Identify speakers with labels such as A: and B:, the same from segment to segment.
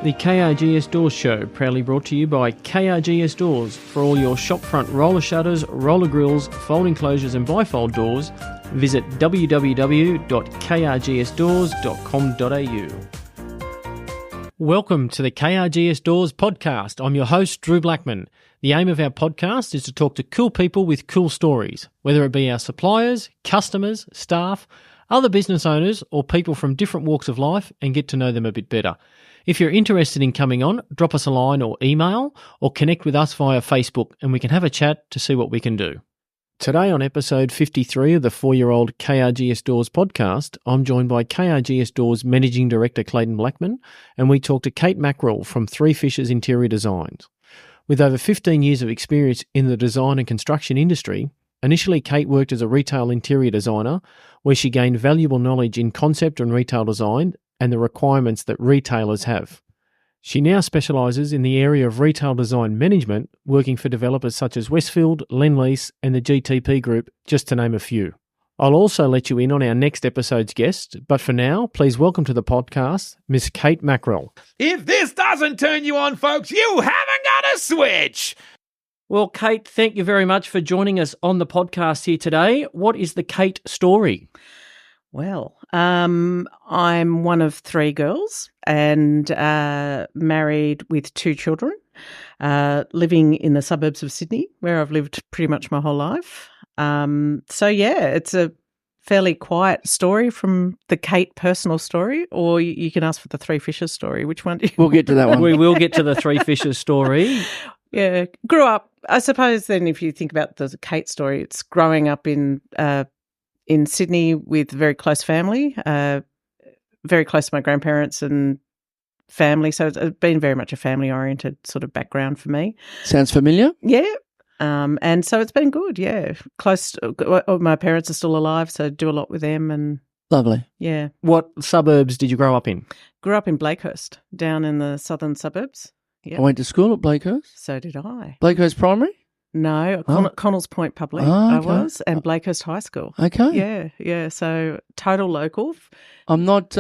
A: The KRGS Doors Show, proudly brought to you by KRGS Doors. For all your shopfront roller shutters, roller grills, folding closures and bifold doors, visit www.krgsdoors.com.au. Welcome to the KRGS Doors Podcast. I'm your host, Drew Blackman. The aim of our podcast is to talk to cool people with cool stories, whether it be our suppliers, customers, staff, other business owners, or people from different walks of life, and get to know them a bit better. If you're interested in coming on, drop us a line or email, or connect with us via Facebook, and we can have a chat to see what we can do. Today on episode 53 of the 4-year-old KRGS Doors podcast, I'm joined by KRGS Doors Managing Director Clayton Blackman, and we talk to Kate Mackarell from Three Fishes Interior Designs. With over 15 years of experience in the design and construction industry, initially Kate worked as a retail interior designer, where she gained valuable knowledge in concept and retail design and the requirements that retailers have. She now specialises in the area of retail design management, working for developers such as Westfield, Lease, and the GTP Group, just to name a few. I'll also let you in on our next episode's guest, but for now, please welcome to the podcast, Miss Kate Mackarell.
B: If this doesn't turn you on, folks, you haven't got a switch!
A: Well, Kate, thank you very much for joining us on the podcast here today. What is the Kate story?
C: Well, I'm one of three girls and married with two children, living in the suburbs of Sydney, where I've lived pretty much my whole life. It's a fairly quiet story from the Kate personal story, or you can ask for the Three Fishes story. Which one do you
D: We'll get to that one.
A: We will get to the Three Fishes story.
C: Yeah, grew up, I suppose then if you think about the Kate story, it's growing up in Sydney with a very close family, very close to my grandparents and family. So it's been very much a family-oriented sort of background for me.
D: Sounds familiar?
C: Yeah. And so it's been good, yeah. Close. My parents are still alive, so do a lot with them. And
D: Lovely.
C: yeah.
A: What suburbs did you grow up in?
C: Grew up in Blakehurst, down in the southern suburbs. Yeah.
D: I went to school at Blakehurst.
C: So did I.
D: Blakehurst Primary?
C: No, Connells Point Public
D: Oh,
C: I
D: okay.
C: was, and Blakehurst High School.
D: Okay.
C: Yeah. So total local.
D: I'm not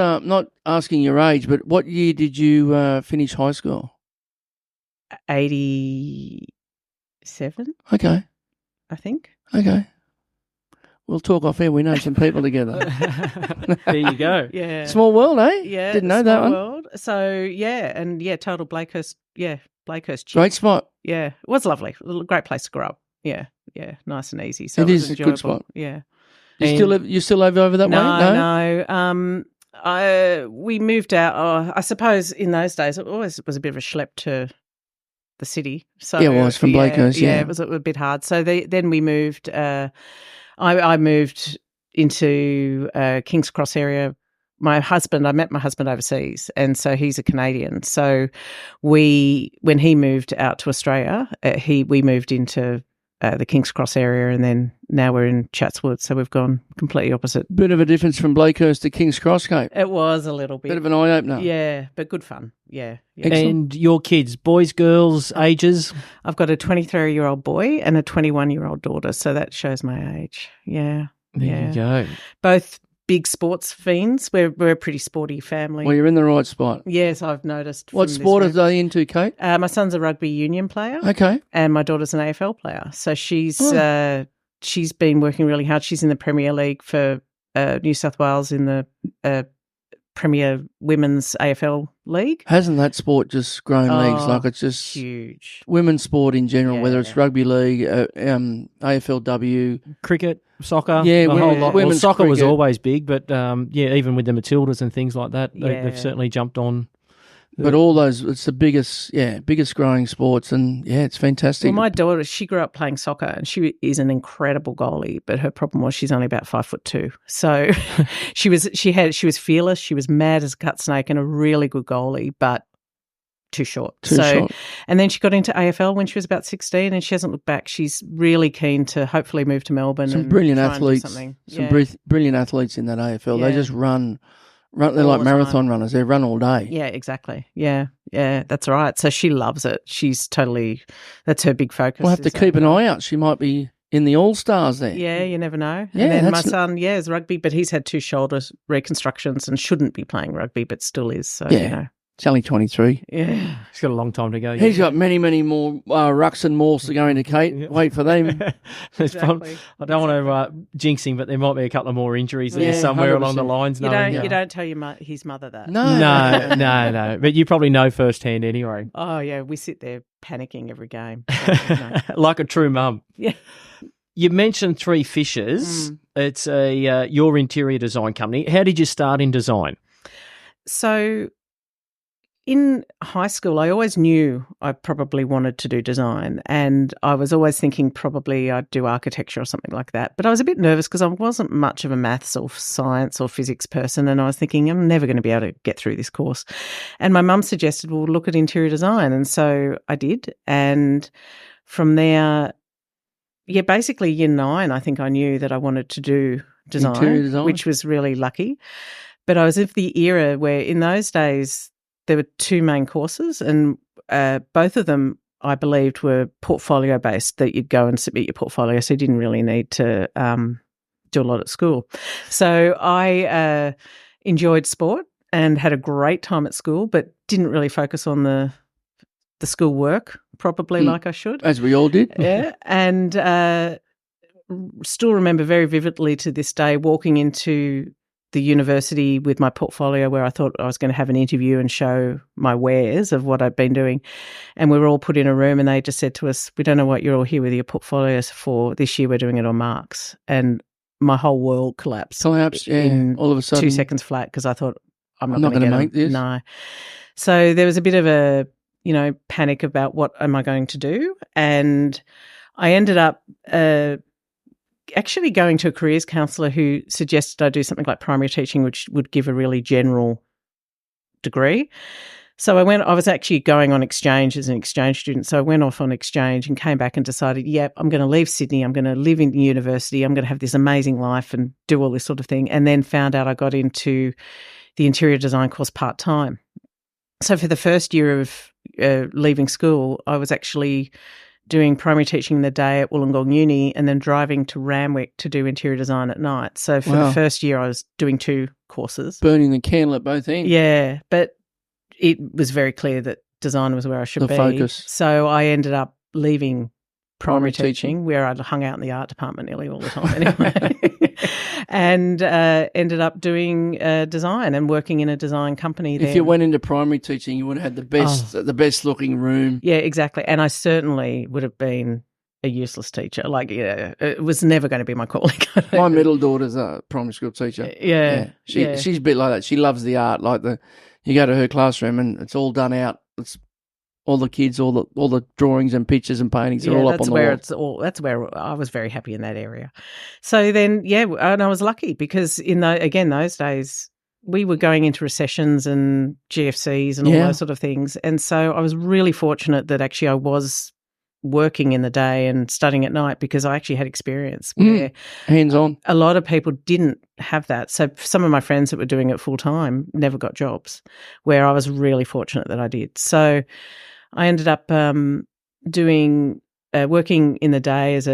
D: asking your age, but what year did you finish high school?
C: 87,
D: Okay.
C: I think.
D: Okay. We'll talk off air. We know some people together.
A: There you go.
C: Yeah.
D: Small world, eh?
C: Yeah.
D: Didn't know that
C: small
D: one.
C: world. So, yeah, and total Blakehurst. Yeah, Blakehurst. Chick.
D: Great spot.
C: Yeah, it was lovely. Great place to grow up. Yeah, nice and easy. So
D: It
C: was
D: is a good
C: enjoyable.
D: spot.
C: Yeah.
D: You still live over that way?
C: No. We moved out. I suppose in those days it always was a bit of a schlep to the city. So
D: Yeah, it was from Blakehurst. Yeah,
C: it was a bit hard. So then we moved. I moved into King's Cross area. I met my husband overseas, and so he's a Canadian. So when he moved out to Australia, we moved into the King's Cross area, and then now we're in Chatswood. So we've gone completely opposite.
D: Bit of a difference from Blakehurst to King's Cross, Kate.
C: It was a little bit.
D: Bit of an eye-opener.
C: Yeah, but good fun. Yeah.
A: And your kids, boys, girls, ages?
C: I've got a 23-year-old boy and a 21-year-old daughter, so that shows my age. Yeah.
A: There you go.
C: Both big sports fiends. We're a pretty sporty family.
D: Well, you're in the right spot.
C: Yes, I've noticed.
D: What sport are they into, Kate?
C: My son's a rugby union player.
D: Okay.
C: And my daughter's an AFL player. So she's been working really hard. She's in the Premier League for New South Wales in the Premier Women's AFL League.
D: Hasn't that sport just grown leagues? Like it's just
C: huge.
D: Women's sport in general,
C: Yeah.
D: whether it's rugby league, AFLW.
A: Cricket, soccer,
D: Yeah,
A: a whole lot. Well,
D: women's
A: soccer was
D: cricket.
A: always big, but even with the Matildas and things like that,
C: Yeah.
A: they've certainly jumped on.
D: But all those, it's the biggest growing sports, and it's fantastic.
C: Well, my daughter, she grew up playing soccer, and she is an incredible goalie. But her problem was she's only about 5'2", so she was fearless. She was mad as a cut snake and a really good goalie, but too short.
D: Short.
C: And then she got into AFL when she was about 16, and she hasn't looked back. She's really keen to hopefully move to Melbourne.
D: Some
C: and
D: brilliant
C: try and do
D: athletes.
C: something.
D: Brilliant athletes in that AFL.
C: Yeah.
D: They just run. They're
C: All
D: like
C: the
D: marathon
C: time.
D: runners. They run all day.
C: Yeah, exactly. Yeah, that's right. So she loves it. That's her big focus.
D: We'll have to keep an eye out. She might be in the All-Stars there.
C: Yeah, you never know.
D: Yeah,
C: and then my
D: that's-
C: son, is rugby, but he's had 2 shoulder reconstructions and shouldn't be playing rugby, but still is. So,
D: Yeah.
C: you know.
D: It's only 23.
C: Yeah.
A: He's got a long time to go.
D: He's got many, many more rucks and malls to go into, Kate. Wait for them.
C: Exactly.
A: I don't want to jinx him, but there might be a couple of more injuries there
D: Yeah,
A: somewhere
D: 100%.
A: along the lines.
C: You don't tell his mother that.
A: No. But you probably know firsthand anyway.
C: Oh, yeah. We sit there panicking every game. So, no.
A: Like a true mum.
C: Yeah.
A: You mentioned Three Fishes. It's your interior design company. How did you start in design?
C: So in high school, I always knew I probably wanted to do design, and I was always thinking probably I'd do architecture or something like that. But I was a bit nervous because I wasn't much of a maths or science or physics person, and I was thinking I'm never going to be able to get through this course. And my mum suggested, well, look at interior design, and so I did. And from there, yeah, basically year 9, I think I knew that I wanted to do
D: Interior design,
C: which was really lucky. But I was of the era where in those days there were 2 main courses, and both of them I believed were portfolio based, that you'd go and submit your portfolio, so you didn't really need to do a lot at school. So I enjoyed sport and had a great time at school, but didn't really focus on the school work probably like I should.
D: As we all did.
C: Yeah, and still remember very vividly to this day walking into the university with my portfolio where I thought I was going to have an interview and show my wares of what I'd been doing. And we were all put in a room and they just said to us, we don't know what you're all here with your portfolios for. This year we're doing it on marks. And my whole world collapsed.
D: Yeah. All of a sudden.
C: 2 seconds flat because I thought, I'm not
D: going to
C: make
D: this.
C: No. So there was a bit of a, panic about what am I going to do. And I ended up actually going to a careers counsellor who suggested I do something like primary teaching, which would give a really general degree. So I was actually going on exchange as an exchange student. So I went off on exchange and came back and decided, I'm going to leave Sydney. I'm going to live in university. I'm going to have this amazing life and do all this sort of thing. And then found out I got into the interior design course part-time. So for the first year of leaving school, I was actually doing primary teaching in the day at Wollongong Uni and then driving to Randwick to do interior design at night. So for the first year, I was doing 2 courses.
D: Burning the candle at both ends.
C: Yeah, but it was very clear that design was where I should be.
D: The focus.
C: So I ended up leaving primary teaching, where I'd hung out in the art department nearly all the time anyway, and ended up doing design and working in a design company there.
D: If you went into primary teaching, you would have had the best looking room.
C: Yeah, exactly. And I certainly would have been a useless teacher. It was never going to be my calling.
D: My middle daughter's a primary school teacher.
C: Yeah.
D: She's a bit like that. She loves the art. You go to her classroom and it's all done out. It's all the kids, all the drawings and pictures and paintings are all up on the wall.
C: That's where I was very happy in that area. So then, and I was lucky because those days we were going into recessions and GFCs and all those sort of things. And so I was really fortunate that actually I was working in the day and studying at night because I actually had experience where
D: hands-on.
C: A lot of people didn't have that. So some of my friends that were doing it full-time never got jobs, where I was really fortunate that I did. So I ended up working in the day as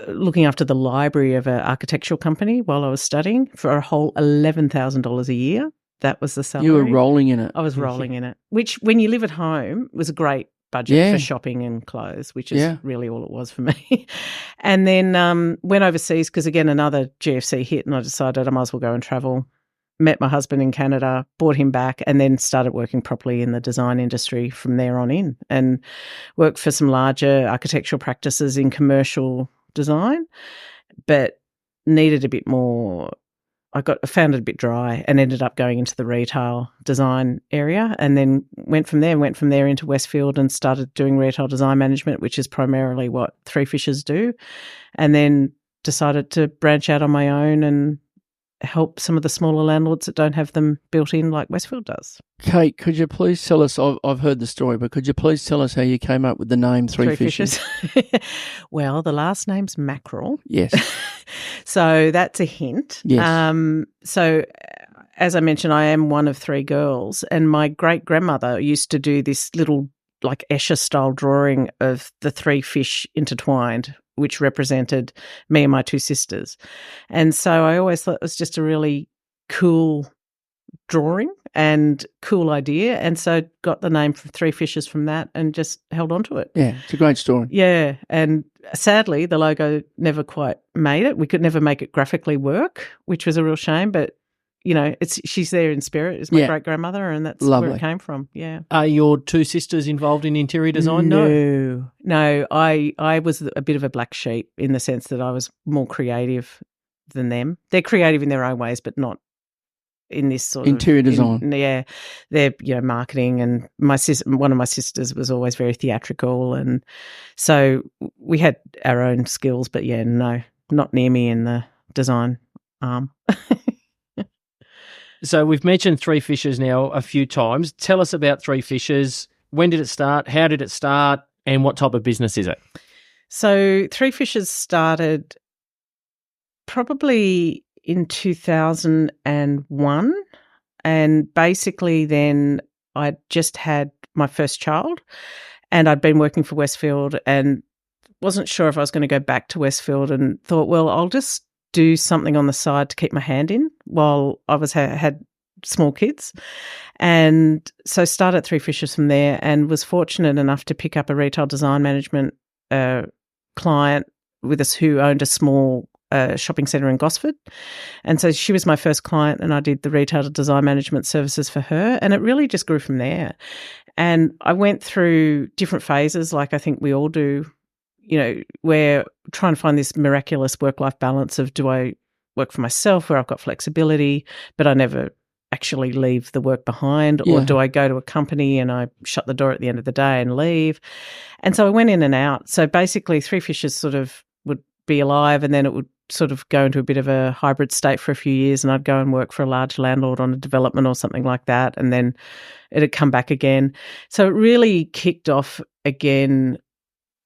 C: looking after the library of an architectural company while I was studying for a whole $11,000 a year. That was the salary.
D: You were rolling in it.
C: I was rolling in it, which when you live at home was a great budget for shopping and clothes, which is really all it was for me. And then went overseas because, again, another GFC hit and I decided I might as well go and travel. Met my husband in Canada, brought him back, and then started working properly in the design industry from there on in, and worked for some larger architectural practices in commercial design, but needed a bit more. I found it a bit dry and ended up going into the retail design area, and then went from there into Westfield and started doing retail design management, which is primarily what Three Fishes do, and then decided to branch out on my own and help some of the smaller landlords that don't have them built in like Westfield does.
D: Kate, could you please tell us, I've heard the story, but could you please tell us how you came up with the name Three Fishes?
C: Well, the last name's Mackarell.
D: Yes.
C: So that's a hint.
D: Yes.
C: So as I mentioned, I am one of 3 girls, and my great-grandmother used to do this little like Escher-style drawing of the 3 fish intertwined, which represented me and my 2 sisters. And so I always thought it was just a really cool drawing and cool idea. And so got the name from Three Fishes from that and just held on to it.
D: Yeah, it's a great story.
C: Yeah. And sadly, the logo never quite made it. We could never make it graphically work, which was a real shame. But, you know, she's there in spirit. It's my great-grandmother, and that's where it came from. Yeah.
A: Are your two sisters involved in interior design?
C: No. I was a bit of a black sheep in the sense that I was more creative than them. They're creative in their own ways, but not in this sort
D: interior
C: of
D: design.
C: They're marketing, and one of my sisters was always very theatrical, and so we had our own skills. But no, not near me in the design arm.
A: So we've mentioned Three Fishes now a few times. Tell us about Three Fishes. When did it start? How did it start? And what type of business is it?
C: So Three Fishes started probably in 2001, and basically then I'd just had my first child, and I'd been working for Westfield and wasn't sure if I was going to go back to Westfield, and thought, well, I'll just do something on the side to keep my hand in while I had small kids. And so started Three Fishes from there, and was fortunate enough to pick up a retail design management client with us who owned a small shopping centre in Gosford. And so she was my first client, and I did the retail design management services for her, and it really just grew from there. And I went through different phases, like I think we all do, where trying to find this miraculous work-life balance of, do I work for myself where I've got flexibility, but I never actually leave the work behind, or do I go to a company and I shut the door at the end of the day and leave? And so I went in and out. So basically Three Fishes sort of would be alive, and then it would sort of go into a bit of a hybrid state for a few years, and I'd go and work for a large landlord on a development or something like that, and then it'd come back again. So it really kicked off again.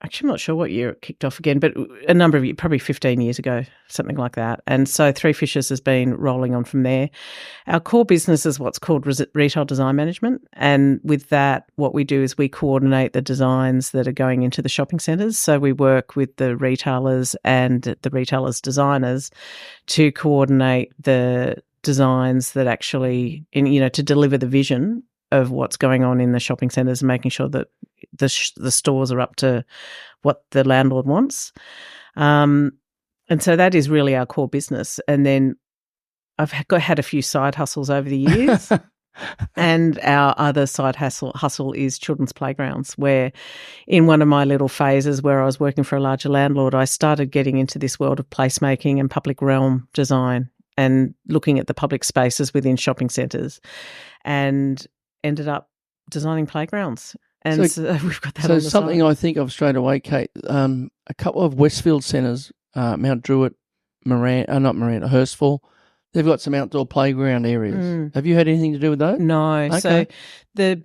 C: Actually, I'm not sure what year it kicked off again, but a number of years, probably 15 years ago, something like that. And so Three Fishes has been rolling on from there. Our core business is what's called retail design management. And with that, what we do is we coordinate the designs that are going into the shopping centres. So we work with the retailers and the retailers' designers to coordinate the designs that actually, to deliver the vision of what's going on in the shopping centres, and making sure that the stores are up to what the landlord wants. And so that is really our core business. And then I've had a few side hustles over the years. And our other side hustle is children's playgrounds, where in one of my little phases where I was working for a larger landlord, I started getting into this world of placemaking and public realm design, and looking at the public spaces within shopping centres, and ended up designing playgrounds. And so we've got that on the side. So
D: something I think of straight away, Kate, a couple of Westfield centres, Mount Druitt, Hurstville, they've got some outdoor playground areas. Have you had anything to do with those?
C: No.
D: Okay.
C: So the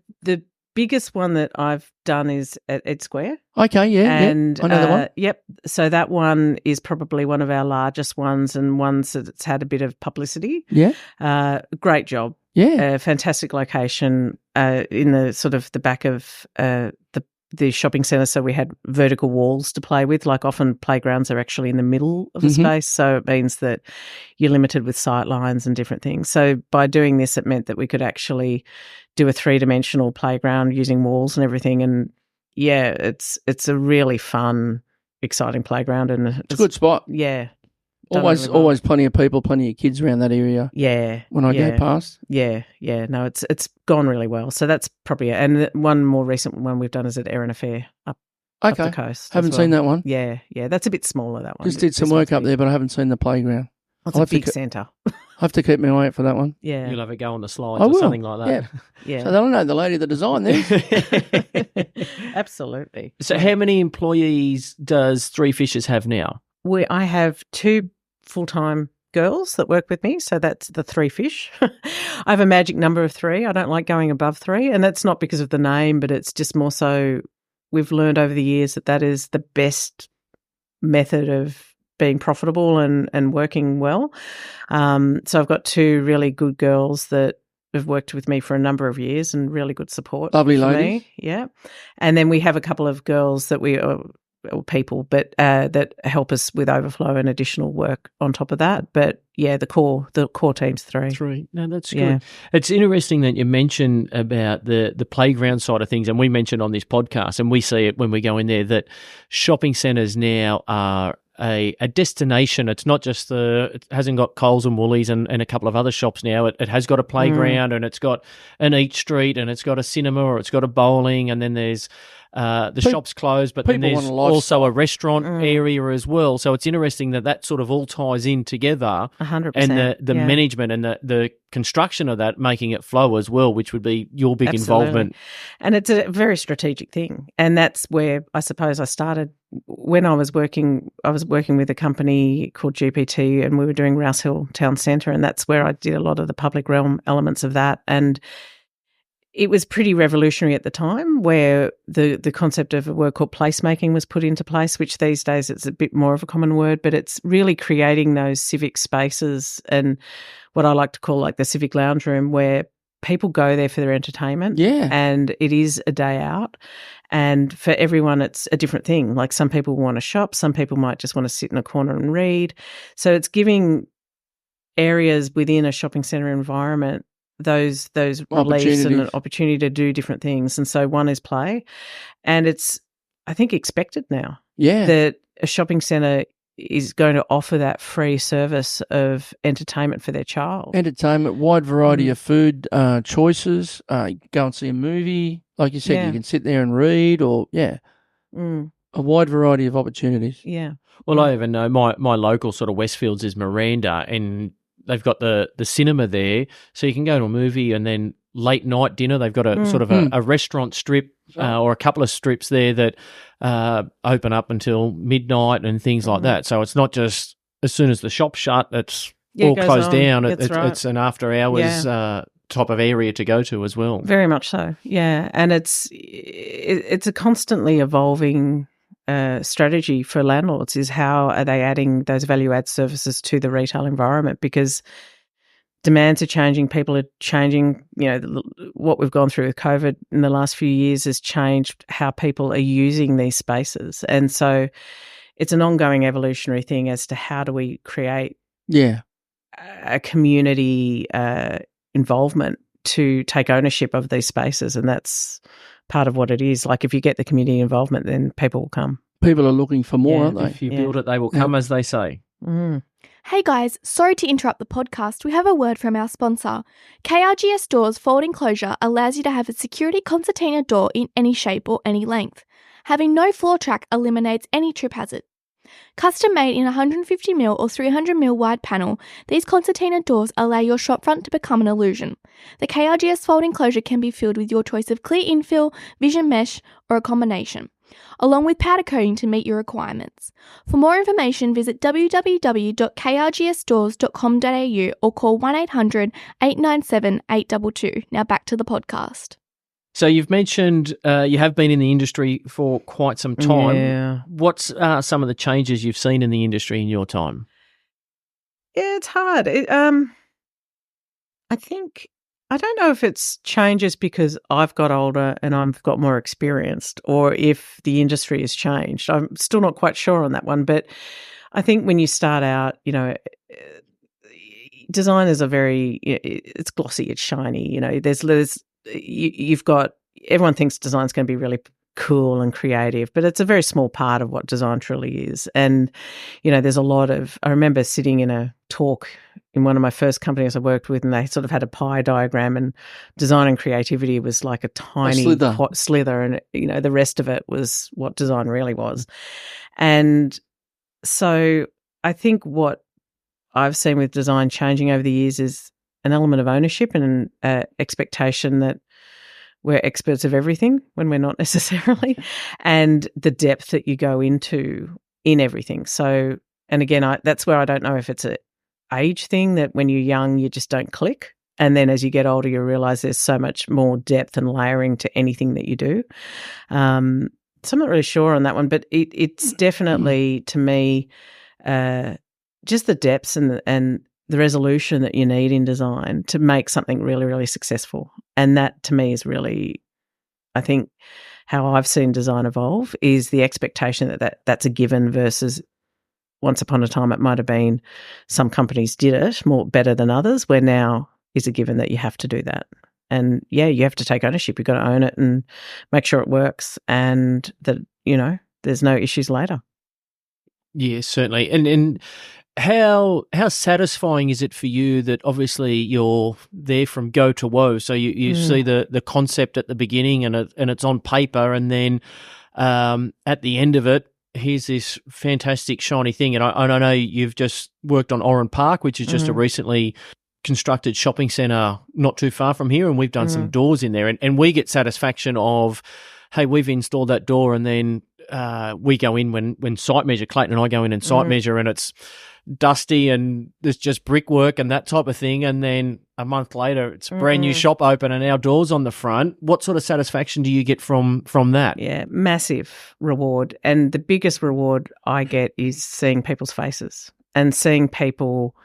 C: biggest one that I've done is at Ed Square.
D: Okay, yeah.
C: And
D: I know that one.
C: Yep. So that one is probably one of our largest ones, and ones that's had a bit of publicity.
D: Yeah.
C: Great job.
D: Yeah.
C: Fantastic location in the sort of the back of the shopping centre. So we had vertical walls to play with. Like often playgrounds are actually in the middle of the space. So it means that you're limited with sight lines and different things. So by doing this, it meant that we could actually do a 3-dimensional playground using walls and everything. And yeah, it's a really fun, exciting playground. And
D: it's a good spot.
C: Yeah.
D: Always plenty of people, plenty of kids around that area.
C: Yeah.
D: When I go past.
C: Yeah. No, it's gone really well. So that's probably it. And one more recent one we've done is at Erin Affair up the coast.
D: Haven't seen that one.
C: Yeah. That's a bit smaller, that one.
D: Just did some work up there, but I haven't seen the playground.
C: It's a big centre.
D: I have to keep my eye out for that one.
C: Yeah.
A: You'll have a go on the slides or something like that.
C: Yeah.
D: So they'll know the lady that designed this.
C: Absolutely.
A: So how many employees does Three Fishes have now?
C: I have 2 full-time girls that work with me, so that's the 3 fish. I have a magic number of 3. I don't like going above 3, and that's not because of the name, but it's just more so we've learned over the years that is the best method of being profitable and working well. So I've got 2 really good girls that have worked with me for a number of years and really good support.
D: Lovely ladies.
C: Yeah. And then we have a couple of girls that we people, but that help us with overflow and additional work on top of that. But yeah, the core team's three.
A: Three. No, that's good.
C: Yeah.
A: It's interesting that you mentioned about the playground side of things, and we mentioned on this podcast, and we see it when we go in there, that shopping centres now are a destination. It's not just it hasn't got Coles and Woolies and a couple of other shops now. It has got a playground and it's got an Eat Street and it's got a cinema or it's got a bowling, and then there's the shop's closed, but then there's also a restaurant area as well. So it's interesting that sort of all ties in together.
C: 100%.
A: And the management and the construction of that, making it flow as well, which would be your big involvement.
C: And it's a very strategic thing. And that's where I suppose I started when I was working with a company called GPT, and we were doing Rouse Hill Town Centre, and that's where I did a lot of the public realm elements of that. And it was pretty revolutionary at the time, where the concept of a word called placemaking was put into place, which these days it's a bit more of a common word, but it's really creating those civic spaces and what I like to call like the civic lounge room, where people go there for their entertainment.
D: Yeah.
C: And it is a day out. And for everyone, it's a different thing. Like some people want to shop, some people might just want to sit in a corner and read. So it's giving areas within a shopping centre environment those reliefs and an opportunity to do different things. And so one is play. And it's, I think, expected now that a shopping centre is going to offer that free service of entertainment for their child.
D: Entertainment, wide variety of food choices. Go and see a movie. Like you said, you can sit there and read or, a wide variety of opportunities.
C: Yeah.
A: Well, I even know my local sort of Westfields is Miranda, and they've got the cinema there, so you can go to a movie and then late night dinner. They've got a sort of a restaurant strip or a couple of strips there that open up until midnight and things like that. So it's not just as soon as the shop's shut, it's all closed down. It's an after hours type of area to go to as well.
C: Very much so, yeah. And it's a constantly evolving strategy for landlords, is how are they adding those value-add services to the retail environment, because demands are changing, people are changing. You know, what we've gone through with COVID in the last few years has changed how people are using these spaces. And so it's an ongoing evolutionary thing as to how do we create a community involvement to take ownership of these spaces. And that's part of what it is. Like if you get the community involvement, then people will come.
D: People are looking for more, aren't they?
A: If you build it, they will come, as they say.
E: Hey guys, sorry to interrupt the podcast. We have a word from our sponsor. KRGS Doors folding closure allows you to have a security concertina door in any shape or any length. Having no floor track eliminates any trip hazard. Custom made in 150mm or 300mm wide panel, these concertina doors allow your shopfront to become an illusion. The KRGS folding closure can be filled with your choice of clear infill, vision mesh, or a combination, along with powder coating to meet your requirements. For more information, visit www.krgsdoors.com.au or call 1800 897 822. Now back to the podcast.
A: So you've mentioned you have been in the industry for quite some time.
C: Yeah.
A: What's some of the changes you've seen in the industry in your time?
C: Yeah, it's hard. I think, I don't know if it's changes because I've got older and I've got more experienced, or if the industry has changed. I'm still not quite sure on that one. But I think when you start out, you know, designers are very, it's glossy, it's shiny. You know, you've got, everyone thinks design's going to be really cool and creative, but it's a very small part of what design truly is. And, you know, there's a lot of, I remember sitting in a talk in one of my first companies I worked with, and they sort of had a pie diagram, and design and creativity was like a tiny slither, and, you know, the rest of it was what design really was. And so I think what I've seen with design changing over the years is an element of ownership and an expectation that we're experts of everything when we're not necessarily, and the depth that you go into in everything. So, and again, that's where I don't know if it's an age thing, that when you're young, you just don't click. And then as you get older, you realise there's so much more depth and layering to anything that you do. So I'm not really sure on that one, but it's definitely, to me, just the depths and the resolution that you need in design to make something really, really successful. And that, to me, is really I think how I've seen design evolve is the expectation that's a given versus once upon a time it might have been some companies did it more better than others, where now is a given that you have to do that. And yeah, you have to take ownership. You've got to own it and make sure it works and that, there's no issues later.
A: Yeah, certainly. And how satisfying is it for you that obviously you're there from go to woe? So you see the concept at the beginning and it's on paper, and then at the end of it, here's this fantastic shiny thing. And I know you've just worked on Oran Park, which is just a recently constructed shopping centre not too far from here, and we've done some doors in there, and we get satisfaction of, hey, we've installed that door, and then we go in when site measure, Clayton and I go in and site measure, and it's dusty and there's just brickwork and that type of thing, and then a month later it's a brand new shop open and our doors on the front. What sort of satisfaction do you get from that?
C: Yeah, massive reward. And the biggest reward I get is seeing people's faces and seeing people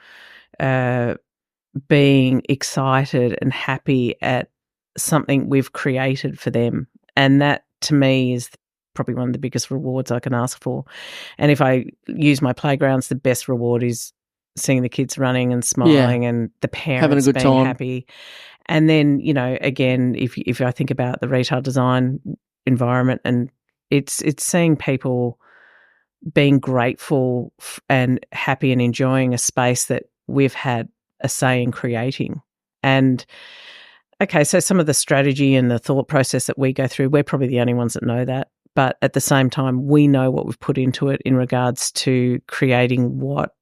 C: being excited and happy at something we've created for them. And that, to me, is probably one of the biggest rewards I can ask for. And if I use my playgrounds, the best reward is seeing the kids running and smiling and the parents
D: having a good
C: being
D: time.
C: happy. And then, again, if I think about the retail design environment, and it's seeing people being grateful and happy and enjoying a space that we've had a say in creating. And okay, so some of the strategy and the thought process that we go through, we're probably the only ones that know that. But at the same time, we know what we've put into it in regards to creating what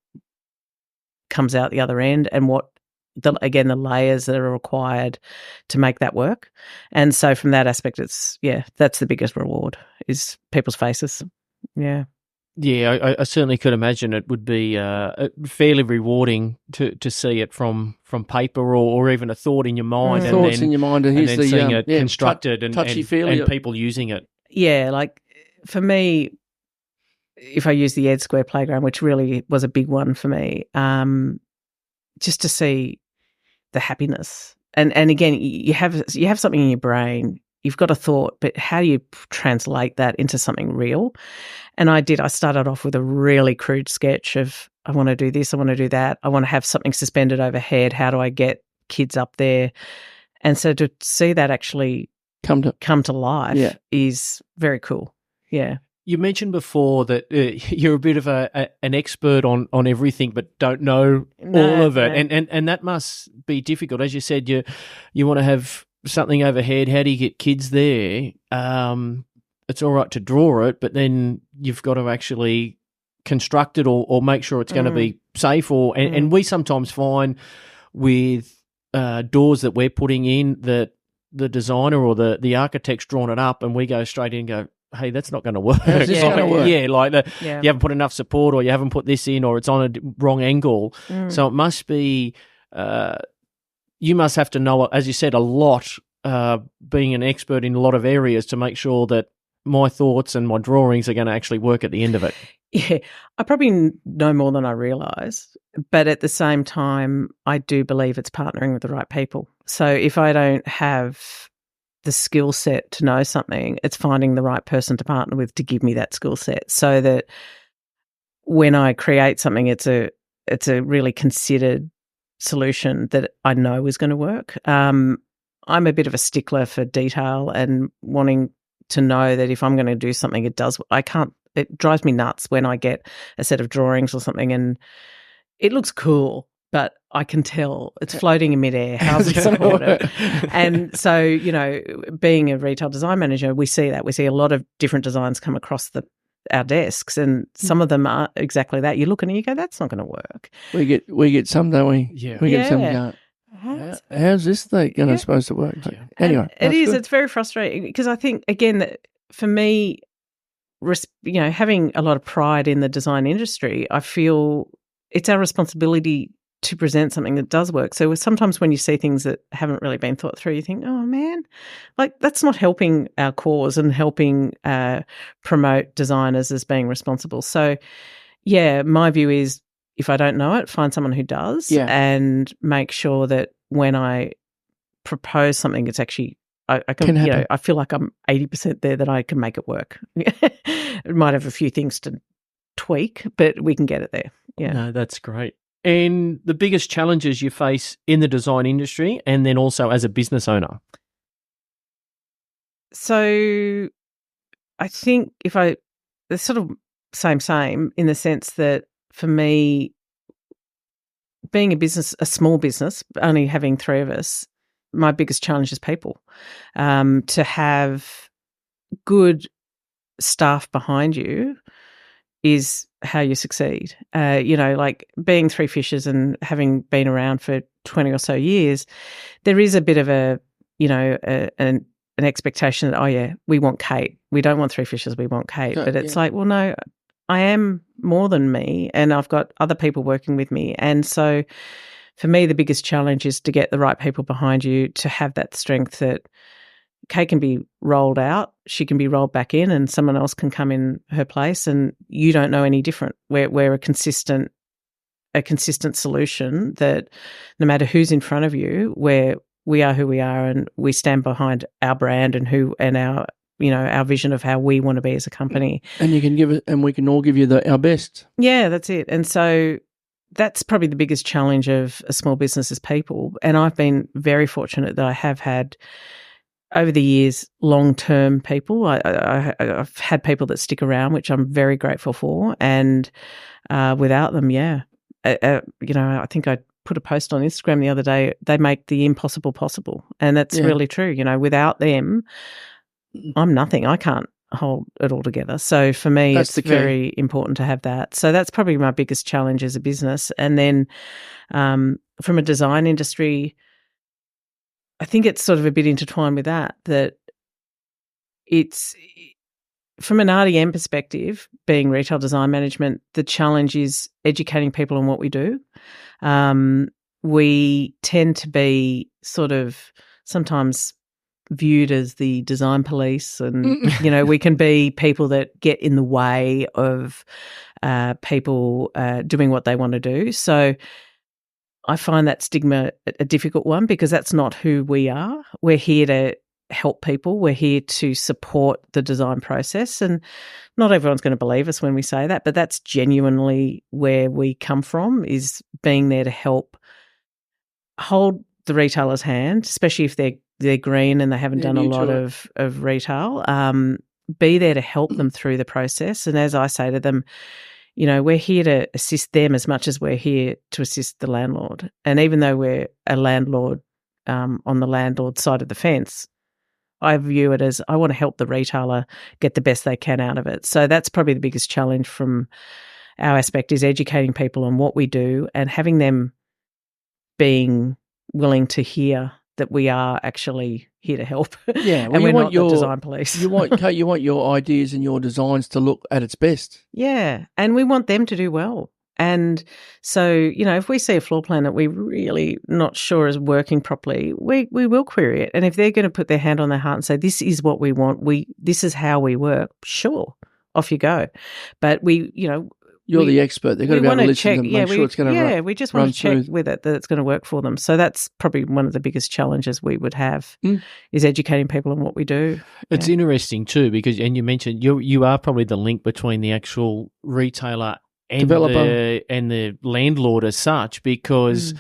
C: comes out the other end and what, the layers that are required to make that work. And so from that aspect, that's the biggest reward, is people's faces. Yeah.
A: Yeah, I certainly could imagine it would be fairly rewarding to see it from paper or even a thought in your mind.
D: Thoughts in your mind,
A: and then seeing it
D: yeah,
A: constructed and people using it.
C: Yeah, like for me, if I use the Ed Square playground, which really was a big one for me, just to see the happiness. And again, you have something in your brain, you've got a thought, but how do you translate that into something real? And I started off with a really crude sketch of, I want to do this, I want to do that, I want to have something suspended overhead, how do I get kids up there? And so to see that actually come to life is very cool. Yeah.
A: You mentioned before that you're a bit of an expert on everything, but don't know all of it, and that must be difficult. As you said, you want to have something overhead. How do you get kids there? It's all right to draw it, but then you've got to actually construct it or make sure it's going to be safe. And we sometimes find with doors that we're putting in that the designer or the architect's drawn it up, and we go straight in and go, hey, that's not going to work.
D: How's this gonna work?
A: Yeah, like you haven't put enough support, or you haven't put this in, or it's on a wrong angle. So it must be, you must have to know, as you said, a lot, being an expert in a lot of areas to make sure that my thoughts and my drawings are going to actually work at the end of it.
C: Yeah, I probably know more than I realise, but at the same time, I do believe it's partnering with the right people. So if I don't have the skill set to know something, it's finding the right person to partner with to give me that skill set, so that when I create something, it's a really considered solution that I know is going to work. I'm a bit of a stickler for detail and wanting to know that if I'm going to do something, it does. It drives me nuts when I get a set of drawings or something and it looks cool, but I can tell it's floating in midair. How's it going to work? And so, being a retail design manager, we see that. We see a lot of different designs come across our desks, and some of them are exactly that. You look and you go, that's not going to work.
D: We get some, don't we?
A: Yeah.
D: We get some going, how's this thing supposed to work?
C: Yeah.
D: Anyway.
C: It is.
D: Good.
C: It's very frustrating because I think, again, that for me, having a lot of pride in the design industry, I feel it's our responsibility to present something that does work. So sometimes when you see things that haven't really been thought through, you think, oh man, like that's not helping our cause and helping promote designers as being responsible. So yeah, my view is if I don't know it, find someone who does and make sure that when I propose something, it's actually, I can I feel like I'm 80% there that I can make it work. It might have a few things to tweak, but we can get it there. Yeah.
A: No, that's great. And the biggest challenges you face in the design industry and then also as a business owner?
C: So I think they're sort of same in the sense that for me, being a small business, only having 3 of us, my biggest challenge is people. To have good staff behind you is how you succeed. Like being 3 fishes and having been around for 20 or so years, there is a bit of an expectation that, we want Kate. We don't want 3 fishes, we want Kate. But it's like, well, no, I am more than me and I've got other people working with me. And so for me, the biggest challenge is to get the right people behind you to have that strength that Kate can be rolled out, she can be rolled back in and someone else can come in her place and you don't know any different. We're a consistent solution that no matter who's in front of you, we are who we are and we stand behind our brand and our vision of how we want to be as a company.
D: And you can give it, and we can all give you our best.
C: Yeah, that's it. And so that's probably the biggest challenge of a small business is people. And I've been very fortunate that I have had over the years long-term people. I've had people that stick around, which I'm very grateful for. And without them, I think I put a post on Instagram the other day. They make the impossible possible, and that's really true. Without them, I'm nothing. I can't hold it all together. So for me, it's very important to have that. So that's probably my biggest challenge as a business. And then from a design industry, I think it's sort of a bit intertwined with that it's from an RDM perspective, being retail design management, the challenge is educating people on what we do. We tend to be sort of sometimes viewed as the design police and, we can be people that get in the way of people doing what they want to do. So I find that stigma a difficult one because that's not who we are. We're here to help people. We're here to support the design process, and not everyone's going to believe us when we say that, but that's genuinely where we come from, is being there to help hold the retailer's hand, especially if they're green and they haven't done a lot of retail. Be there to help them through the process. And as I say to them, we're here to assist them as much as we're here to assist the landlord. And even though we're a landlord on the landlord side of the fence, I view it as I want to help the retailer get the best they can out of it. So that's probably the biggest challenge from our aspect, is educating people on what we do and having them being willing to hear that we are actually here to help.
D: Yeah, well,
C: and we're not the design police.
D: You want your ideas and your designs to look at its best.
C: Yeah, and we want them to do well. And so, if we see a floor plan that we're really not sure is working properly, we will query it. And if they're going to put their hand on their heart and say, this is what we want, this is how we work, sure, off you go. But
D: you're the expert. They've got to be able to listen to them, make sure it's going to run.
C: Yeah, we just want to check with it that it's going to work for them. So that's probably one of the biggest challenges we would have is educating people on what we do.
A: It's interesting too because, and you mentioned you are probably the link between the actual retailer and the landlord as such, because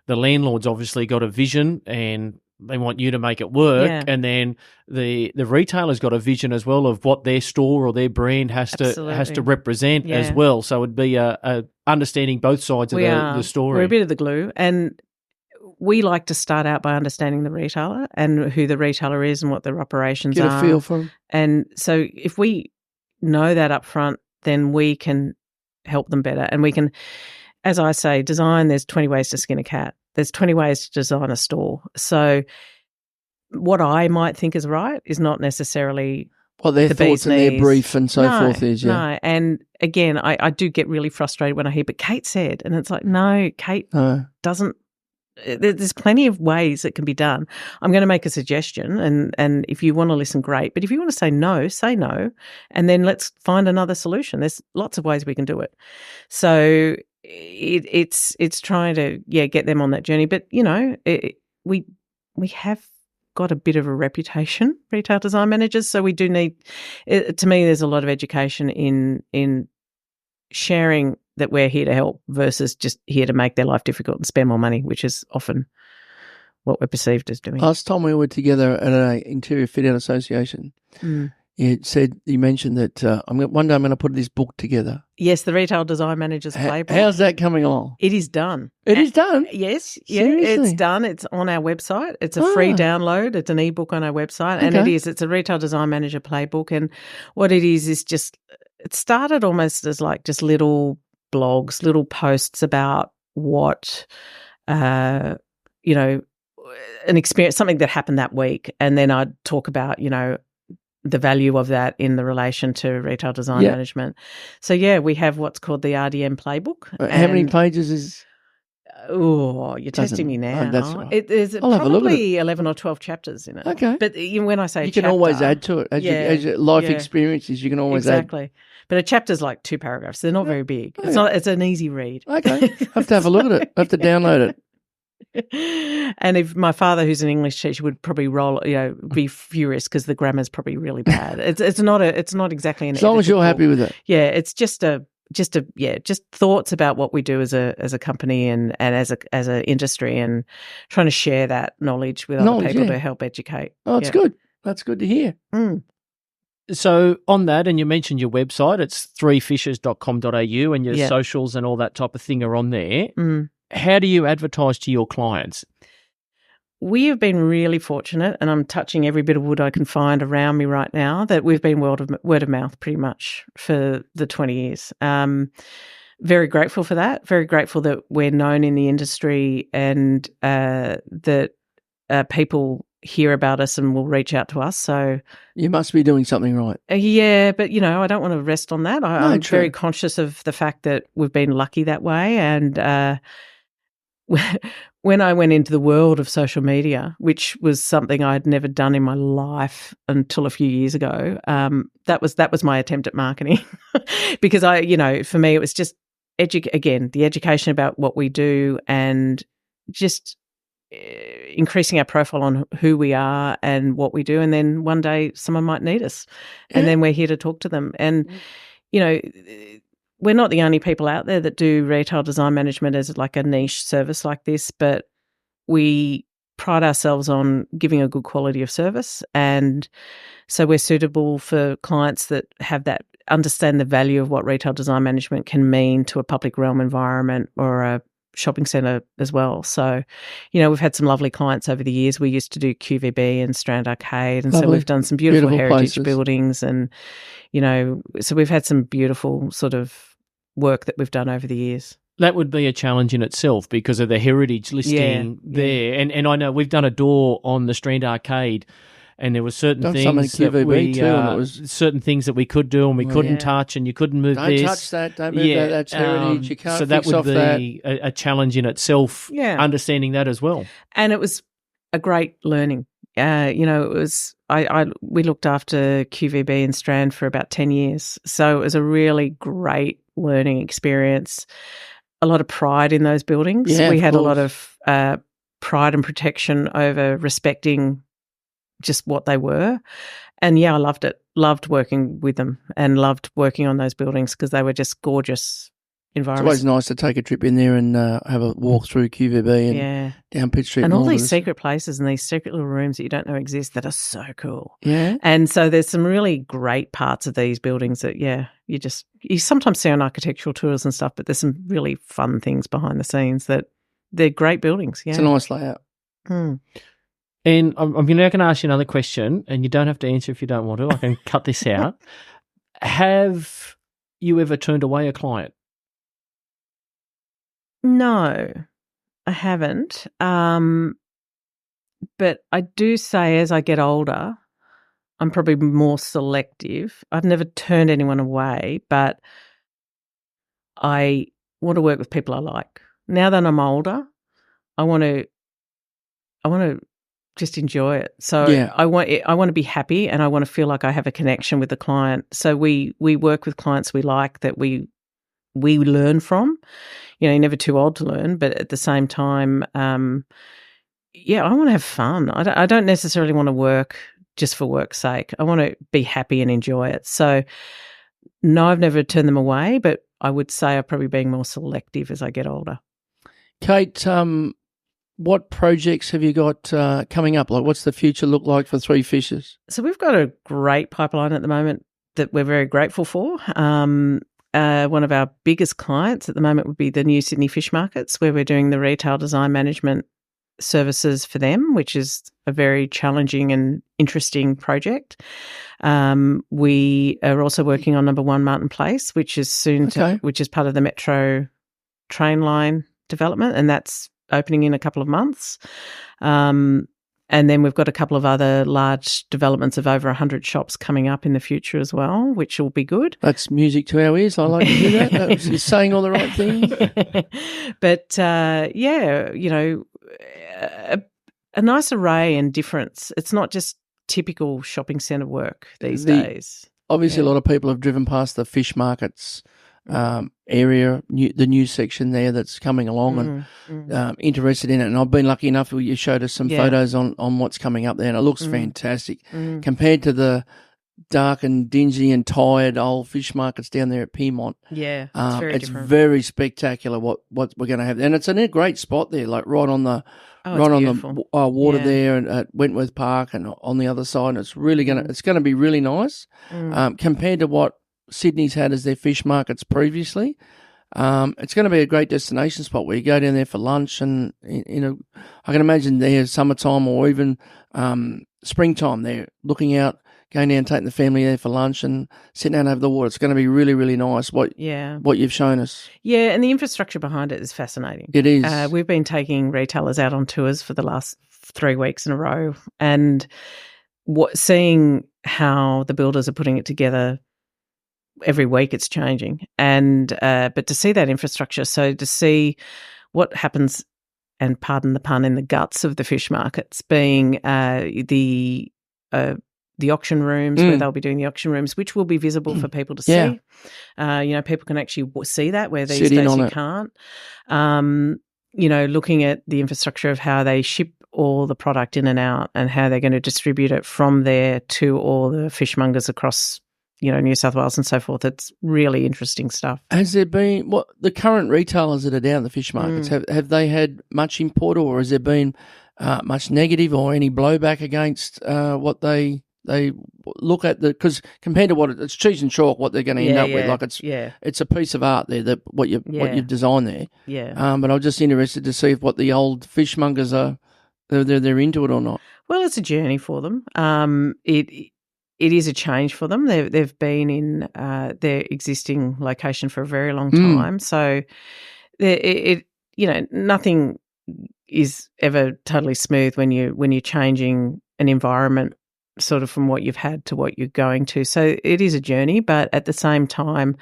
A: the landlord's obviously got a vision and they want you to make it work, and then the retailer's got a vision as well of what their store or their brand has to represent as well. So it'd be a understanding both sides of the story.
C: We're a bit of the glue, and we like to start out by understanding the retailer and who the retailer is and what their operations are.
D: Get a feel for them.
C: And so if we know that up front, then we can help them better. And we can, as I say, design, there's 20 ways to skin a cat. There's 20 ways to design a store. So what I might think is right is not necessarily
D: what their thoughts and their brief and so forth is. Yeah.
C: No, and again, I do get really frustrated when I hear, but Kate said, and it's like, no, Kate doesn't. There's plenty of ways it can be done. I'm going to make a suggestion, and if you want to listen, great. But if you want to say no, and then let's find another solution. There's lots of ways we can do it. So it's trying to get them on that journey. But we have got a bit of a reputation, retail design managers. So we do need, to me, there's a lot of education in sharing that we're here to help versus just here to make their life difficult and spend more money, which is often what we're perceived as doing.
D: Last time we were together at an interior fit-out association, you mentioned that one day I'm going to put this book together.
C: Yes, the Retail Design Manager's Playbook.
D: How's that coming along?
C: It is done.
D: It is done?
C: Yes.
D: Seriously?
C: Yeah, it's done. It's on our website. It's a free download. It's an ebook on our website. And it's a Retail Design Manager Playbook. And what it is just, it started almost as like just little blogs, little posts about what, an experience, something that happened that week. And then I'd talk about, the value of that in the relation to retail design management. So, we have what's called the RDM Playbook.
D: How many pages is?
C: Oh, you're testing me now.
D: That's right.
C: There's
D: I'll have a look at it.
C: 11 or 12 chapters in it.
D: Okay.
C: But when I say
D: you can always add to it. As your life experiences, you can always add.
C: Exactly. But a chapter's like 2 paragraphs. They're not very big. It's an easy read.
D: Okay. I have to have a look at it. I have to download it.
C: And if my father, who's an English teacher, would probably be furious because the grammar's probably really bad. It's not exactly an.
D: As long as you're happy with it.
C: Yeah, it's just thoughts about what we do as a company and as a industry, and trying to share that knowledge with other people to help educate.
D: Oh, it's good. That's good to hear.
C: Mm.
A: So on that, and you mentioned your website, it's threefishes.com.au, and your socials and all that type of thing are on there.
C: Mm.
A: How do you advertise to your clients?
C: We have been really fortunate, and I'm touching every bit of wood I can find around me right now, that we've been word of mouth pretty much for the 20 years. Very grateful for that. Very grateful that we're known in the industry, and that people hear about us and will reach out to us. So
D: you must be doing something right.
C: Yeah, but I don't want to rest on that. I'm very conscious of the fact that we've been lucky that way, and when I went into the world of social media, which was something I'd never done in my life until a few years ago, that was my attempt at marketing. Because for me, it was just the education about what we do, and just increasing our profile on who we are and what we do. And then one day someone might need us, and then we're here to talk to them. And we're not the only people out there that do retail design management as like a niche service like this, but we pride ourselves on giving a good quality of service. And so we're suitable for clients that have that, understand the value of what retail design management can mean to a public realm environment or a shopping centre as well. So, we've had some lovely clients over the years. We used to do QVB and Strand Arcade, and so we've done some beautiful heritage places. Buildings, and so we've had some beautiful sort of work that we've done over the years.
A: That would be a challenge in itself because of the heritage listing there. And I know we've done a door on the Strand Arcade, and there were certain things certain things that we could do and we couldn't touch, and you couldn't move
D: Don't touch that. Don't move that. That's heritage. You can't
A: so that
D: fix
A: would
D: off
A: be a challenge in itself, understanding that as well.
C: And it was a great learning. It was we looked after QVB and Strand for about 10 years. So it was a really great learning experience. A lot of pride in those buildings.
D: Yeah,
C: we had a lot of pride and protection over respecting just what they were. And I loved it. Loved working with them and loved working on those buildings because they were just gorgeous environments.
D: It's always nice to take a trip in there and have a walk through QVB and down Pitt Street.
C: And all these secret places and these secret little rooms that you don't know exist that are so cool.
D: Yeah.
C: And so there's some really great parts of these buildings that, you sometimes see on architectural tours and stuff, but there's some really fun things behind the scenes that they're great buildings. Yeah.
D: It's a nice layout.
C: Mm.
A: And I'm now going to ask you another question, and you don't have to answer if you don't want to. I can cut this out. Have you ever turned away a client?
C: No, I haven't. But I do say as I get older, I'm probably more selective. I've never turned anyone away, but I want to work with people I like. Now that I'm older, I want to just enjoy it. So I want to be happy, and I want to feel like I have a connection with the client. So we work with clients we like, that we learn from. You're never too old to learn, but at the same time, I want to have fun. I don't necessarily want to work just for work's sake. I want to be happy and enjoy it. So, no, I've never turned them away, but I would say I'm probably being more selective as I get older.
D: Kate, what projects have you got coming up? Like, what's the future look like for Three Fishes?
C: So we've got a great pipeline at the moment that we're very grateful for. One of our biggest clients at the moment would be the New Sydney Fish Markets, where we're doing the retail design management services for them, which is a very challenging and interesting project. We are also working on number 1 Martin Place, which is which is part of the Metro train line development, and that's opening in a couple of months. And then we've got a couple of other large developments of over 100 shops coming up in the future as well, which will be good.
D: That's music to our ears. I like to hear that. You're saying all the right things.
C: But, a nice array and difference. It's not just typical shopping centre work these days.
D: Obviously, a lot of people have driven past the fish markets area, the new section there that's coming along and interested in it. And I've been lucky enough, you showed us some photos on what's coming up there, and it looks fantastic compared to the dark and dingy and tired old fish markets down there at Piedmont.
C: Yeah,
D: it's very spectacular what we're going to have. And it's in a great spot there, like right on the water there and at Wentworth Park and on the other side. And it's really going to be really nice compared to what Sydney's had as their fish markets previously. It's going to be a great destination spot where you go down there for lunch, and I can imagine there summertime or even springtime there, looking out, going down, taking the family there for lunch and sitting down over the water. It's going to be really, really nice what you've shown us. Yeah,
C: and the infrastructure behind it is fascinating.
D: It is.
C: We've been taking retailers out on tours for the last 3 weeks in a row, and seeing how the builders are putting it together. Every week it's changing, and but to see that infrastructure, so to see what happens, and pardon the pun, in the guts of the fish markets, being the auction rooms where they'll be doing the auction rooms, which will be visible for people to see. People can actually see that where these days you can't. Looking at the infrastructure of how they ship all the product in and out, and how they're going to distribute it from there to all the fishmongers across New South Wales and so forth. It's really interesting stuff.
D: Has there been the current retailers that are down the fish markets, have they had much import, or has there been much negative or any blowback against what they look at? Because compared to what it's cheese and chalk, what they're going to end up with, like it's a piece of art there, that what you've designed there.
C: Yeah.
D: But I'm just interested to see if what the old fishmongers are, they're into it or not.
C: Well, it's a journey for them. It is a change for them. They've been in their existing location for a very long time. So nothing is ever totally smooth when you're changing an environment sort of from what you've had to what you're going to. So it is a journey, but at the same time,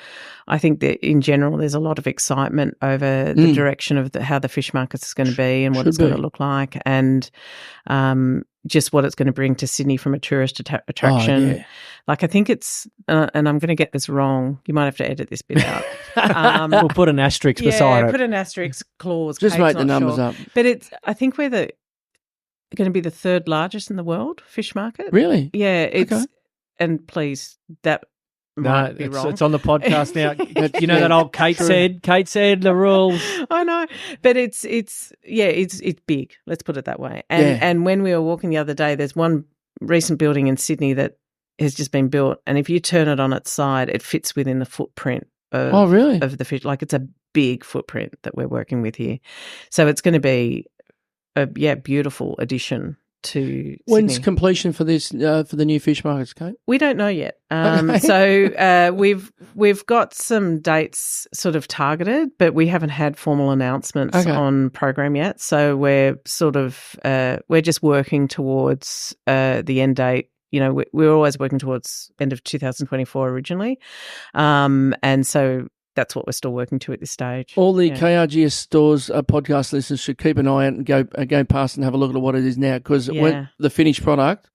C: I think that in general there's a lot of excitement over the direction of how the fish markets is going to be and what it's going to look like, and just what it's going to bring to Sydney from a tourist attraction.
D: Oh, yeah.
C: Like, I think it's, and I'm going to get this wrong, you might have to edit this bit out.
A: We'll put an asterisk beside it.
C: Yeah, put an asterisk clause.
D: Just make the numbers up.
C: But I think we're going to be the 3rd largest in the world fish market.
D: Really?
C: Yeah. It's and please, that might be wrong.
A: It's on the podcast now. That old Kate said. Kate said the rules.
C: I know, but it's big. Let's put it that way. And when we were walking the other day, there's one recent building in Sydney that has just been built, and if you turn it on its side, it fits within the footprint of the fish. Like, it's a big footprint that we're working with here. So it's going to be a beautiful addition to
D: When's
C: Sydney.
D: Completion for this for the new fish markets, Kate?
C: We don't know yet. So we've got some dates sort of targeted, but we haven't had formal announcements on program yet. So we're sort of we're just working towards the end date. We're always working towards end of 2024 originally, and so that's what we're still working to at this stage.
D: All the KRGS Doors podcast listeners should keep an eye out and go past and have a look at what it is now, because when the finished product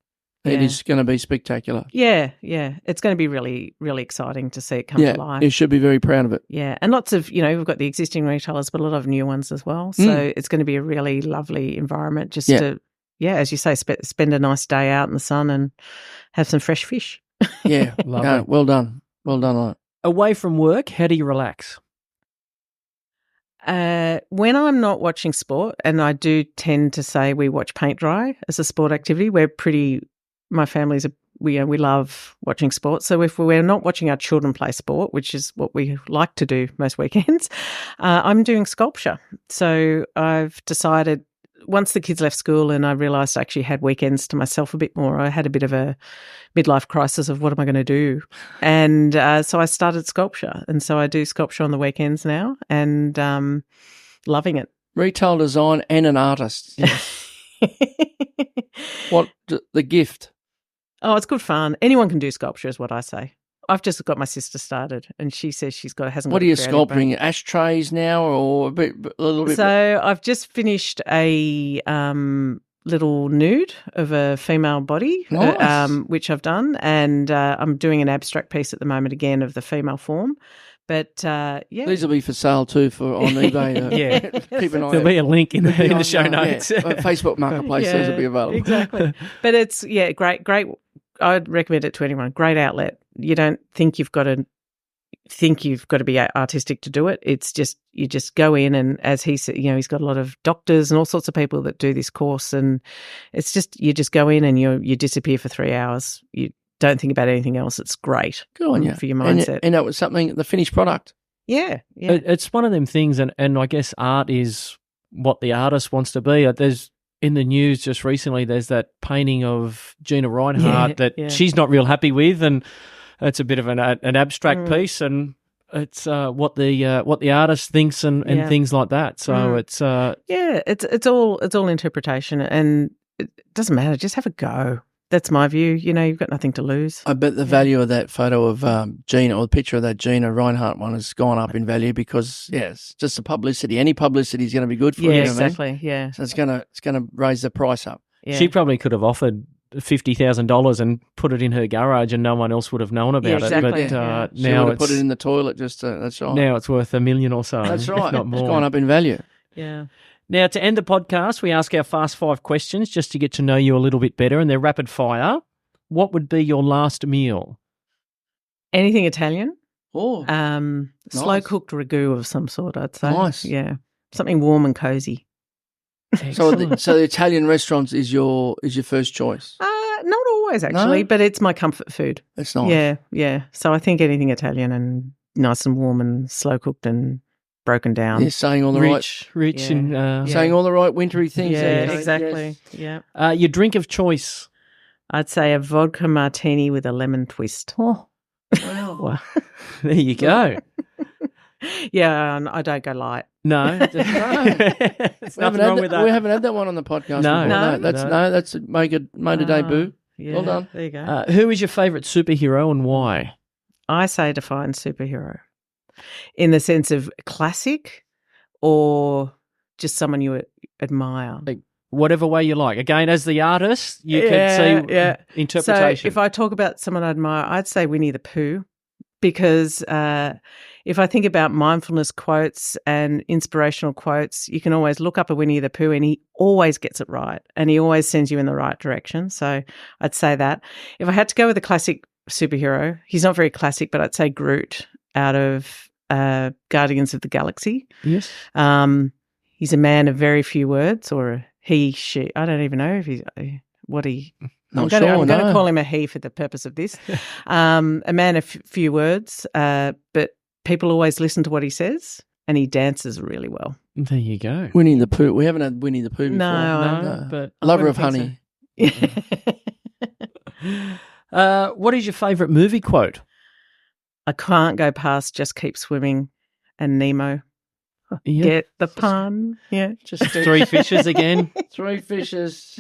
D: It is going to be spectacular.
C: Yeah. It's going to be really, really exciting to see it come to life.
D: You should be very proud of it.
C: Yeah, and lots of, we've got the existing retailers, but a lot of new ones as well. So it's going to be a really lovely environment just to, as you say, spend a nice day out in the sun and have some fresh fish.
D: Yeah, well done. Well done on it.
A: Away from work, how do you relax?
C: When I'm not watching sport, and I do tend to say we watch paint dry as a sport activity, my family's we love watching sport. So if we're not watching our children play sport, which is what we like to do most weekends, I'm doing sculpture. So I've decided, once the kids left school and I realised I actually had weekends to myself a bit more, I had a bit of a midlife crisis of what am I going to do? And so I started sculpture. And so I do sculpture on the weekends now and loving it.
D: Retail design and an artist. What the gift?
C: Oh, it's good fun. Anyone can do sculpture is what I say. I've just got my sister started and she says hasn't got
D: What are you sculpting? Ashtrays now or a little bit?
C: So I've just finished a little nude of a female body,
D: nice.
C: Which I've done, and I'm doing an abstract piece at the moment again of the female form. But
D: these will be for sale too on eBay. Keep an eye.
A: There'll be a link in the show notes.
D: Facebook Marketplace, those will be available.
C: Exactly. But it's great. I'd recommend it to anyone. Great outlet. You don't think you've got to be artistic to do it. It's just you just go in, and as he said, he's got a lot of doctors and all sorts of people that do this course, and it's just you just go in and you disappear for 3 hours. You don't think about anything else. It's great.
D: Good on you
C: for your mindset.
D: And that was something, the finished product.
C: Yeah.
A: It's one of them things, and I guess art is what the artist wants to be. There's in the news just recently, there's that painting of Gina Reinhardt that she's not real happy with, and it's a bit of an abstract piece, and it's what the artist thinks and things like that. So it's
C: it's all interpretation, and it doesn't matter. Just have a go. That's my view. You've got nothing to lose.
D: I bet the value of that photo of Gina, or the picture of that Gina Reinhardt one, has gone up in value because it's just the publicity. Any publicity is going to be good for you.
C: Exactly. Yeah.
D: So it's going to raise the price up.
C: Yeah.
A: She probably could have offered $50,000 and put it in her garage, and no one else would have known about it. But
D: now it's put it in the toilet. That's right.
A: Now it's worth $1 million or so.
D: That's right.
A: If not more.
D: It's gone up in value.
C: Yeah.
A: Now, to end the podcast, we ask our Fast 5 questions just to get to know you a little bit better, and they're rapid fire. What would be your last meal?
C: Anything Italian.
D: Oh,
C: slow-cooked ragu of some sort, I'd say.
D: Nice.
C: Yeah. Something warm and cozy.
D: So the Italian restaurants is your first choice?
C: Not always, actually, but it's my comfort food.
D: That's nice.
C: Yeah. So I think anything Italian and nice and warm and slow-cooked and broken down.
D: Yeah, saying all the
A: rich and
D: saying all the right wintry things.
C: Yeah, exactly. Yes.
A: Yeah. Your drink of choice?
C: I'd say a vodka martini with a lemon twist.
D: Oh, wow.
A: Well, there you go.
C: Yeah, I don't go light.
A: No. There's nothing wrong with that.
D: We haven't had that one on the podcast before. That's made a debut.
C: Yeah,
D: well done.
C: There you go.
A: Who is your favourite superhero and why?
C: I say define superhero. In the sense of classic or just someone you admire?
A: Like, whatever way you like. Again, as the artist, you could see interpretation.
C: So if I talk about someone I admire, I'd say Winnie the Pooh, because if I think about mindfulness quotes and inspirational quotes, you can always look up a Winnie the Pooh and he always gets it right and he always sends you in the right direction. So I'd say that. If I had to go with a classic superhero, he's not very classic, but I'd say Groot out of Guardians of the Galaxy.
A: Yes.
C: He's a man of very few words, or he, she. I don't even know if he's what he. I'm going to call him a he for the purpose of this. A man of few words, but people always listen to what he says, and he dances really well.
A: There you go.
D: Winnie the Pooh. We haven't had Winnie the Pooh before.
C: No.
D: But lover of honey.
C: So.
A: What is your favourite movie quote?
C: I can't go past Just Keep Swimming and Nemo.
A: Yeah.
C: Get the pun? Yeah.
A: Just 3 fishes again.
D: 3 fishes.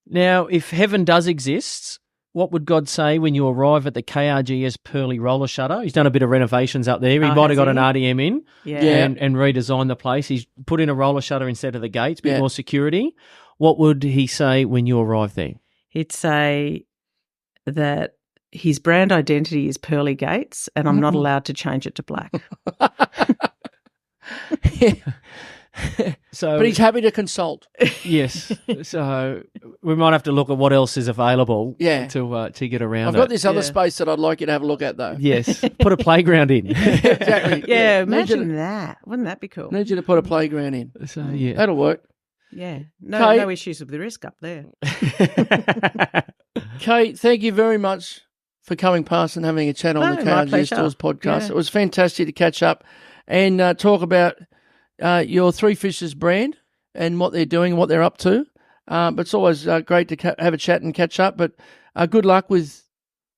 A: Now, if heaven does exist, what would God say when you arrive at the KRGS Pearly Roller Shutter? He's done a bit of renovations up there. He might have got an RDM in and redesigned the place. He's put in a roller shutter instead of the gates, a bit more security. What would he say when you arrive there?
C: He'd say that his brand identity is Pearly Gates and I'm not allowed to change it to black.
D: But he's happy to consult.
A: Yes. So we might have to look at what else is available to get around
D: I've got this other space that I'd like you to have a look at, though.
A: Yes. Put a playground in.
D: Exactly.
C: Yeah, imagine that. Wouldn't that be cool?
D: Need you to put a playground in.
A: So, yeah.
D: That'll work.
C: Yeah. No issues with the risk up there.
D: Kate, thank you very much for coming past and having a chat on the KRGS Doors podcast.
C: Yeah.
D: It was fantastic to catch up and talk about your Three Fishes brand and what they're doing and what they're up to. But it's always great to have a chat and catch up. But good luck with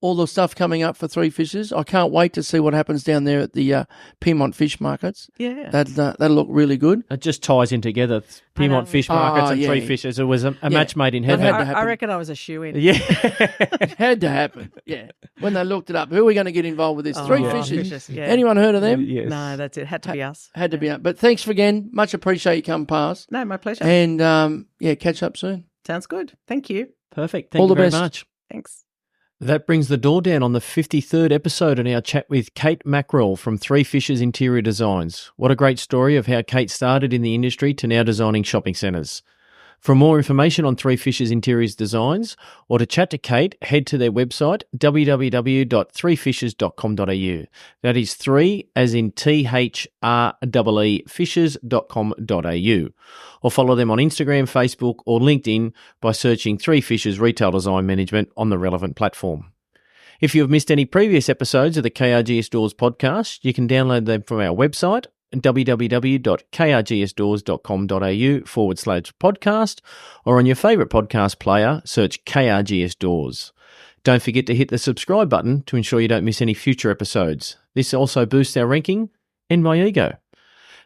D: all the stuff coming up for Three Fishes. I can't wait to see what happens down there at the Piedmont Fish Markets.
C: Yeah.
D: That'll look really good.
A: It just ties in together. Piedmont Fish Markets and Three Fishes. It was a match made in heaven.
C: I reckon I was a shoe-in.
A: Yeah.
D: It had to happen. Yeah. When they looked it up, who are we going to get involved with this? Three Fishes.
C: Yeah.
D: Anyone heard of them?
A: Yes.
C: No, that's it. Had to be us.
D: Had to be up. But thanks again. Much appreciate you coming past.
C: No, my pleasure.
D: And catch up soon.
C: Sounds good. Thank you.
A: Perfect. Thank
D: All
A: you
D: the
A: very
D: best.
A: much.
C: Thanks.
A: That brings the door down on the 53rd episode in our chat with Kate Mackarell from Three Fishes Interior Designs. What a great story of how Kate started in the industry to now designing shopping centres. For more information on Three Fishes Interiors Designs or to chat to Kate, head to their website www.threefishes.com.au. That is 3 as in THREE fishes.com.au. Or follow them on Instagram, Facebook or LinkedIn by searching Three Fishes Retail Design Management on the relevant platform. If you have missed any previous episodes of the KRGS Doors podcast, you can download them from our website www.krgsdoors.com.au/podcast or on your favourite podcast player, search KRGS Doors. Don't forget to hit the subscribe button to ensure you don't miss any future episodes. This also boosts our ranking and my ego.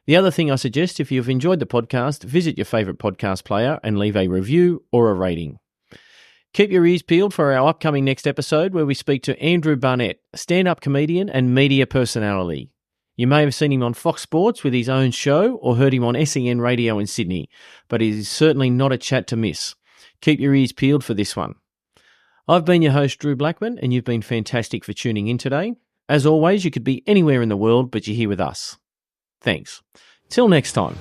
A: The other thing I suggest, if you've enjoyed the podcast, visit your favourite podcast player and leave a review or a rating. Keep your ears peeled for our upcoming next episode where we speak to Andrew Barnett, stand-up comedian and media personality. You may have seen him on Fox Sports with his own show or heard him on SEN Radio in Sydney, but it is certainly not a chat to miss. Keep your ears peeled for this one. I've been your host, Drew Blackman, and you've been fantastic for tuning in today. As always, you could be anywhere in the world, but you're here with us. Thanks. Till next time.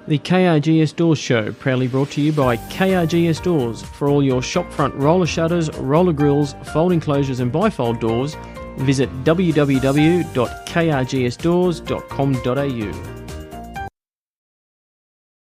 A: The KRGS Doors Show, proudly brought to you by KRGS Doors. For all your shopfront roller shutters, roller grills, folding closures and bifold doors, visit www.krgsdoors.com.au.